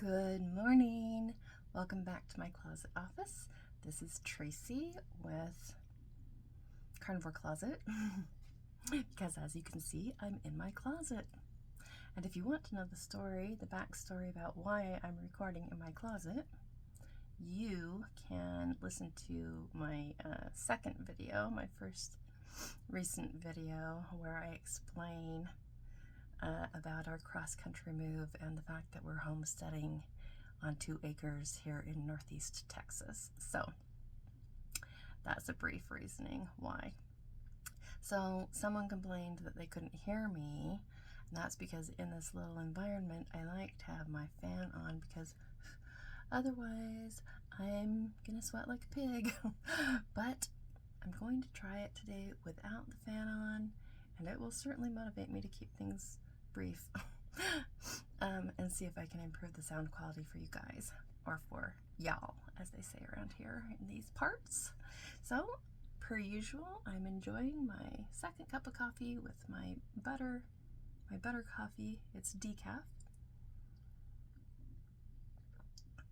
Good morning. Welcome back to my closet office. This is Tracy with Carnivore Closet because as you can see, I'm in my closet. And if you want to know the story, the backstory about why I'm recording in my closet, you can listen to my second video, my first recent video where I explain about our cross-country move and the fact that we're homesteading on 2 acres here in Northeast Texas. So that's a brief reasoning why. So someone complained that they couldn't hear me, and that's because in this little environment I like to have my fan on because otherwise I'm gonna sweat like a pig. But I'm going to try it today without the fan on, and it will certainly motivate me to keep things brief and see if I can improve the sound quality for you guys, or for y'all, as they say around here in these parts. So, per usual, I'm enjoying my second cup of coffee with my butter coffee. It's decaf.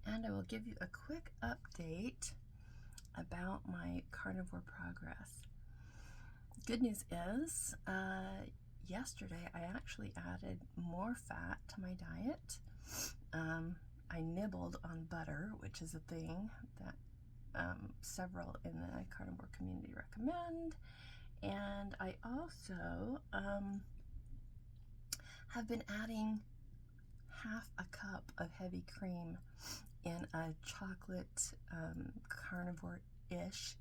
And I will give you a quick update about my carnivore progress. Good news is, yesterday I actually added more fat to my diet. I nibbled on butter, which is a thing that several in the carnivore community recommend. And I also have been adding half a cup of heavy cream in a chocolate carnivore-ish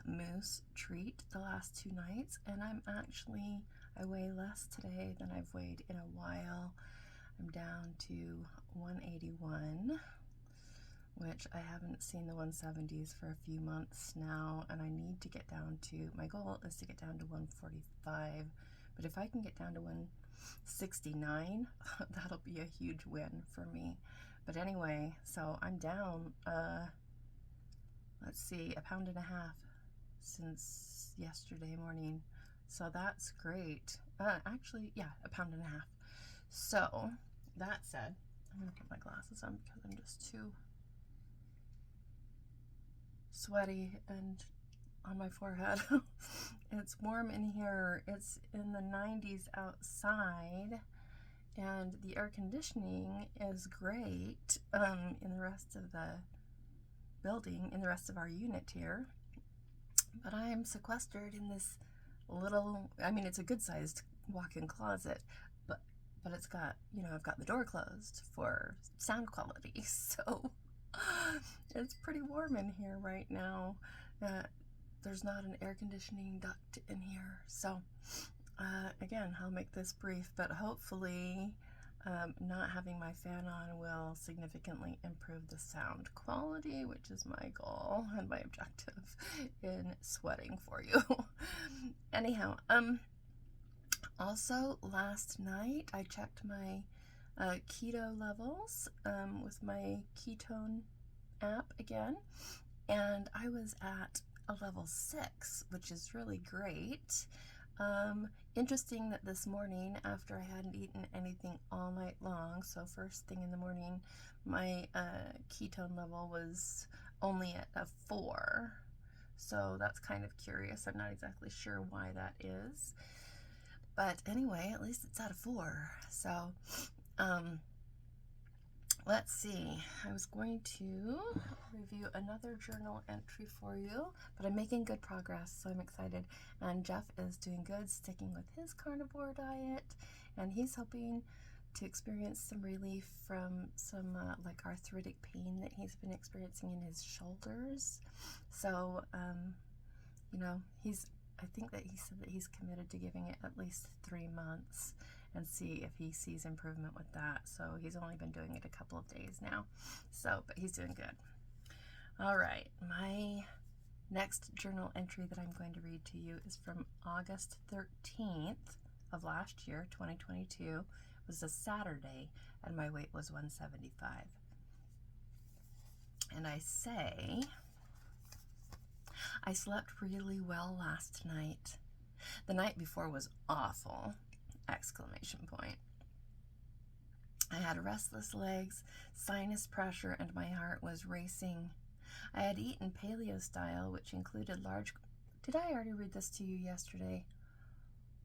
mousse treat the last 2 nights, and I weigh less today than I've weighed in a while. I'm down to 181, which I haven't seen the 170s for a few months now, and I need to get down to, my goal is to get down to 145, but if I can get down to 169, that'll be a huge win for me. But anyway, so I'm down, let's see, 1.5 pounds since yesterday morning. So that's great. Actually, yeah, 1.5 pounds. So that said, I'm gonna put my glasses on because I'm just too sweaty and on my forehead. It's warm in here. It's in the 90s outside, and the air conditioning is great in the rest of the building, in the rest of our unit here. But I am sequestered in this little, I mean, it's a good sized walk-in closet, but it's got, you know, I've got the door closed for sound quality, so it's pretty warm in here right now. There's not an air conditioning duct in here, so again, I'll make this brief, but hopefully not having my fan on will significantly improve the sound quality, which is my goal and my objective in sweating for you. Anyhow, also last night I checked my keto levels with my ketone app again, and I was at a level 6, which is really great. Interesting that this morning, after I hadn't eaten anything all night long, so first thing in the morning, my ketone level was only at a 4. So that's kind of curious. I'm not exactly sure why that is. But anyway, at least it's at a 4. So, let's see. I was going to review another journal entry for you, but I'm making good progress, so I'm excited. And Jeff is doing good, sticking with his carnivore diet, and he's hoping to experience some relief from some like arthritic pain that he's been experiencing in his shoulders. So, you know, I think that he said that he's committed to giving it at least 3 months and see if he sees improvement with that. So he's only been doing it a couple of days now. So, but he's doing good. All right, my next journal entry that I'm going to read to you is from August 13th of last year, 2022. It was a Saturday, and my weight was 175. And I say, I slept really well last night. The night before was awful! Exclamation point. I had restless legs, sinus pressure, and my heart was racing. I had eaten paleo style, which included large... Did I already read this to you yesterday?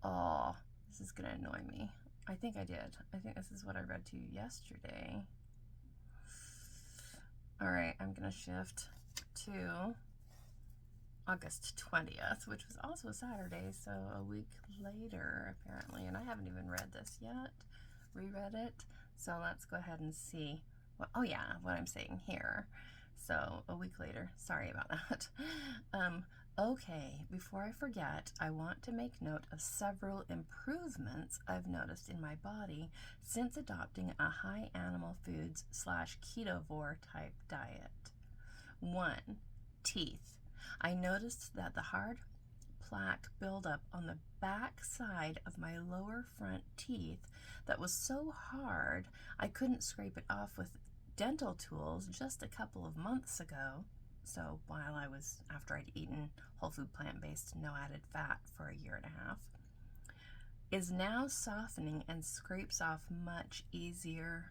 Oh, this is going to annoy me. I think I did. I think this is what I read to you yesterday. All right, I'm going to shift to August 20th, which was also a Saturday, so a week later, apparently. And I haven't even read this yet, reread it. So let's go ahead and see. What, oh yeah, what I'm saying here. So a week later, sorry about that. Okay, before I forget, I want to make note of several improvements I've noticed in my body since adopting a high animal foods / ketovore type diet. 1. Teeth. I noticed that the hard plaque buildup on the back side of my lower front teeth that was so hard I couldn't scrape it off with dental tools just a couple of months ago. So after I'd eaten whole food plant-based, no added fat for a year and a half, is now softening and scrapes off much easier.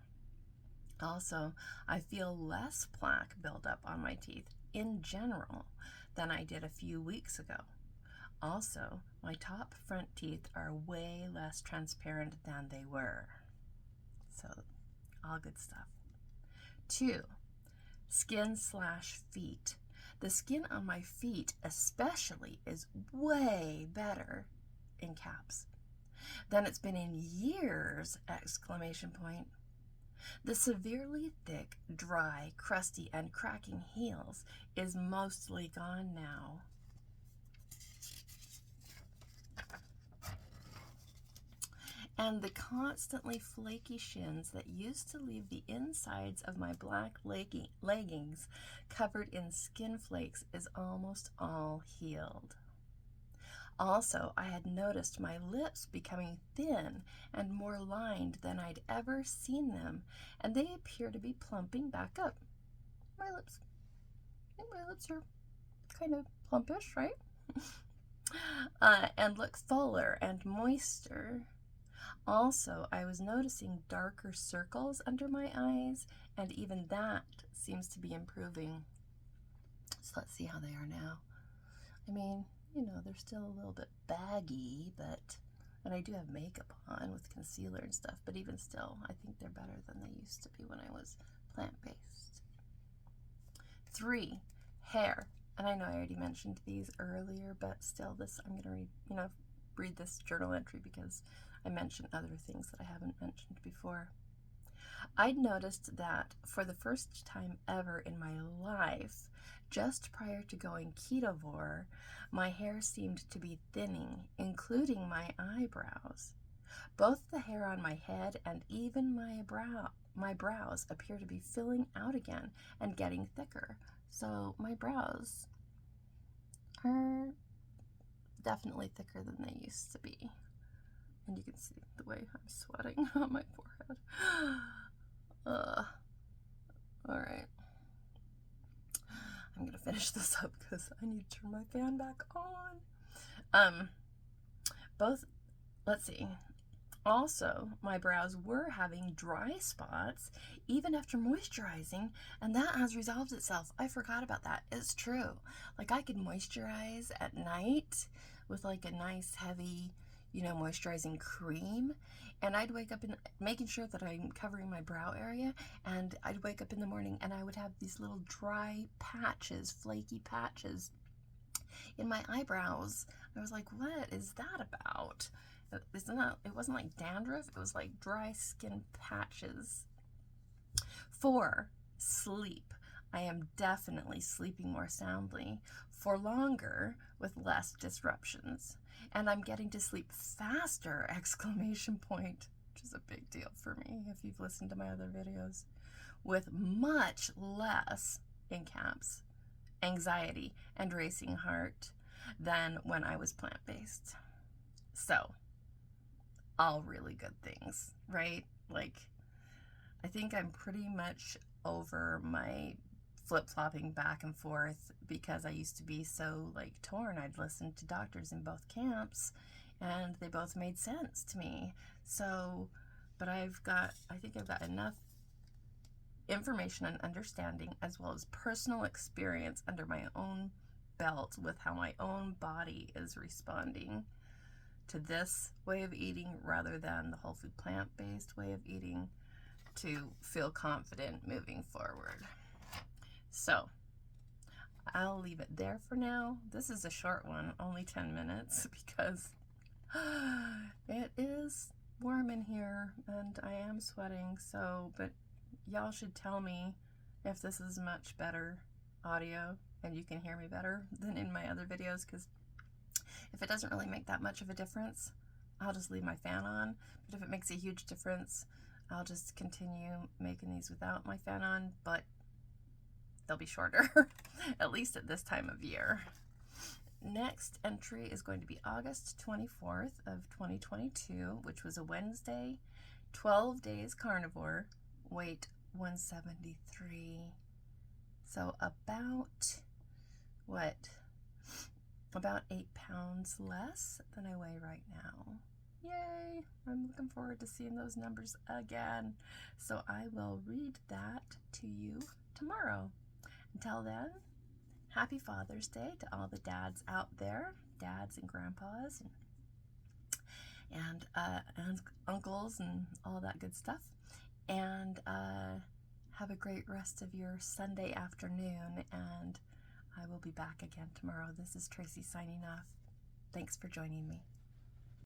Also, I feel less plaque buildup on my teeth in general than I did a few weeks ago. Also, my top front teeth are way less transparent than they were. So, all good stuff. 2. Skin / feet. The skin on my feet especially is way better, in caps, than it's been in years, ! The severely thick, dry, crusty, and cracking heels is mostly gone now. And the constantly flaky shins that used to leave the insides of my black leggings covered in skin flakes is almost all healed. Also, I had noticed my lips becoming thin and more lined than I'd ever seen them, and they appear to be plumping back up. My lips are kind of plumpish, right? And look fuller and moister. Also, I was noticing darker circles under my eyes, and even that seems to be improving. So let's see how they are now. I mean, they're still a little bit baggy, and I do have makeup on with concealer and stuff, but even still, I think they're better than they used to be when I was plant-based. 3, hair. And I know I already mentioned these earlier, but still I'm going to read this journal entry because I mentioned other things that I haven't mentioned before. I'd noticed that for the first time ever in my life, just prior to going ketovore, my hair seemed to be thinning, including my eyebrows. Both the hair on my head and even my brows appear to be filling out again and getting thicker. So my brows are definitely thicker than they used to be. And you can see the way I'm sweating on my forehead. Alright. I'm gonna finish this up because I need to turn my fan back on. Let's see. Also, my brows were having dry spots even after moisturizing, and that has resolved itself. I forgot about that. It's true. Like, I could moisturize at night with like a nice heavy moisturizing cream, and I'd wake up making sure that I'm covering my brow area, and I'd wake up in the morning and I would have these little dry patches, flaky patches in my eyebrows. I was like, what is that about? It wasn't like dandruff, it was like dry skin patches. 4, sleep. I am definitely sleeping more soundly, for longer, with less disruptions. And I'm getting to sleep faster, ! Which is a big deal for me if you've listened to my other videos. With much less, in caps, anxiety and racing heart than when I was plant-based. So, all really good things, right? Like, I think I'm pretty much over my flip-flopping back and forth because I used to be so torn. I'd listen to doctors in both camps and they both made sense to me. So but I think I've got enough information and understanding, as well as personal experience under my own belt with how my own body is responding to this way of eating rather than the whole food plant-based way of eating, to feel confident moving forward. So I'll leave it there for now. This is a short one, only 10 minutes, because it is warm in here and I am sweating. So, but y'all should tell me if this is much better audio and you can hear me better than in my other videos, because if it doesn't really make that much of a difference, I'll just leave my fan on. But if it makes a huge difference, I'll just continue making these without my fan on, but they'll be shorter, at least at this time of year. Next entry is going to be August 24th of 2022, which was a Wednesday, 12 days carnivore, weight 173. So about, what, about 8 pounds less than I weigh right now. Yay! I'm looking forward to seeing those numbers again. So I will read that to you tomorrow. Until then, happy Father's Day to all the dads out there, dads and grandpas and uncles and all that good stuff. And have a great rest of your Sunday afternoon, and I will be back again tomorrow. This is Tracy signing off. Thanks for joining me.